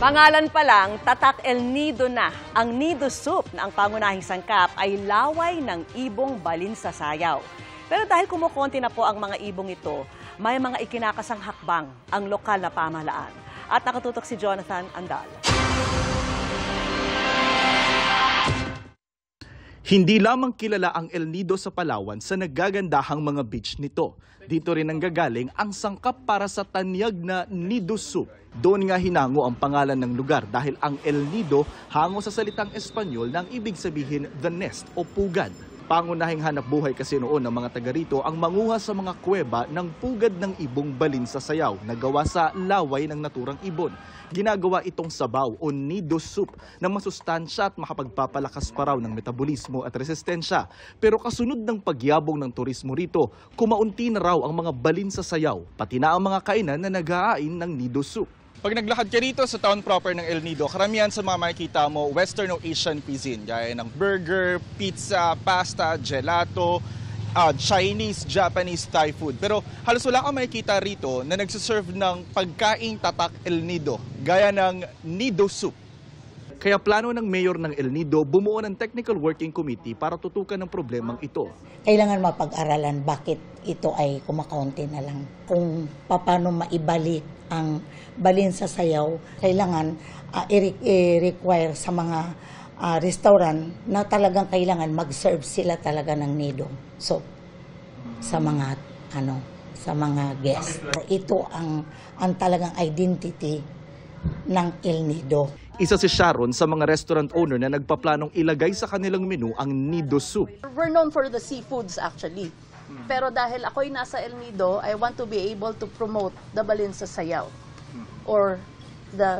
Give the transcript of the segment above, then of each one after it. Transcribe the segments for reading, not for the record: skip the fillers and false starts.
Pangalan pa lang, tatak El Nido na. Ang Nido Soup na ang pangunahing sangkap ay laway ng ibong balin sa sayaw. Pero dahil kumukonti na po ang mga ibong ito, may mga ikinakasang hakbang ang lokal na pamahalaan. At nakatutok si Jonathan Andal. Hindi lamang kilala ang El Nido sa Palawan sa naggagandahang mga beach nito. Dito rin nanggagaling ang sangkap para sa tanyag na Nido Soup. Doon nga hinango ang pangalan ng lugar dahil ang El Nido hango sa salitang Espanyol na ang ibig sabihin the nest o pugad. Pangunahing hanap buhay kasi noon ng mga taga rito ang manguha sa mga kuweba ng pugad ng ibong balin sa sayaw na gawa sa laway ng naturang ibon. Ginagawa itong sabaw o nido soup na masustansya at makapagpapalakas pa raw ng metabolismo at resistensya. Pero kasunod ng pagyabong ng turismo rito, kumaunti na raw ang mga balin sa sayaw, pati na ang mga kainan na nag-aain ng nido soup. Pag naglakad ka rito sa town proper ng El Nido, karamihan sa mga makikita mo Western o Asian cuisine, gaya ng burger, pizza, pasta, gelato, Chinese, Japanese, Thai food. Pero halos wala kang makikita rito na nagsiserve ng pagkaing tatak El Nido, gaya ng Nido Soup. Kaya plano ng mayor ng El Nido bumuo ng technical working committee para tutukan ng problemang ito. Kailangan mapag-aralan bakit ito ay kumakaunti na lang. Kung paano maibalik ang balin sa sayaw, kailangan i-require sa mga restaurant na talagang kailangan mag-serve sila talaga ng nido soup sa mga sa mga guests. Ito ang talagang identity ng El Nido. Isa si Sharon sa mga restaurant owner na nagpaplanong ilagay sa kanilang menu ang Nido Soup. We're known for the seafoods actually. Pero dahil ako'y nasa El Nido, I want to be able to promote the balin sa sayaw or the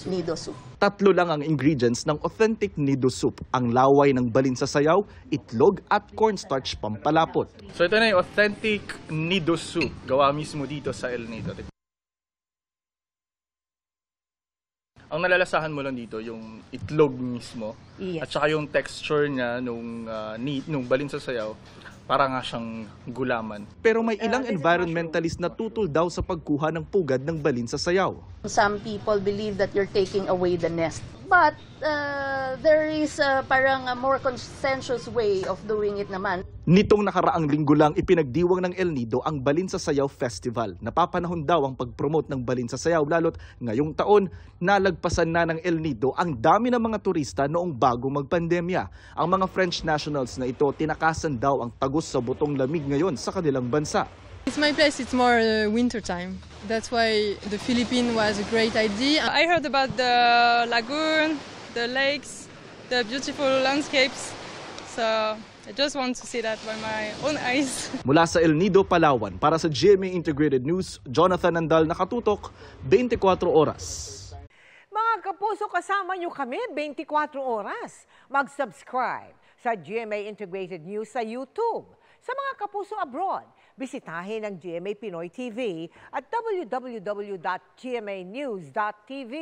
Nido Soup. Tatlo lang ang ingredients ng authentic Nido Soup. Ang laway ng balin sa sayaw, itlog at cornstarch pampalapot. So ito na yung authentic Nido Soup, gawa mismo dito sa El Nido. Ang nalalasahan mo lang dito, yung itlog mismo, Yes. at saka yung texture niya nung balin sa sayaw, para nga siyang gulaman. Pero may ilang environmentalist na tutol daw sa pagkuha ng pugad ng balin sa sayaw. Some people believe that you're taking away the nest. But there is parang a more consensuous way of doing it naman. Nitong nakaraang linggo lang ipinagdiwang ng El Nido ang Balin sa Sayaw Festival. Napapanahon daw ang pag-promote ng balin sa sayaw lalo't ngayong taon nalagpasan na ng El Nido ang dami ng mga turista noong bago magpandemya. Ang mga French nationals na ito tinakasan daw ang tagos sa butong lamig ngayon sa kanilang bansa. It's my place, it's more winter time. That's why the Philippines was a great idea. I heard about the lagoon, the lakes, the beautiful landscapes. So I just want to see that by my own eyes. Mula sa El Nido, Palawan, para sa GMA Integrated News, Jonathan Andal, nakatutok, 24 oras. Mga kapuso, kasama nyo kami 24 oras. Mag-subscribe sa GMA Integrated News sa YouTube. Sa mga kapuso abroad, bisitahin ang GMA Pinoy TV at www.gmanews.tv.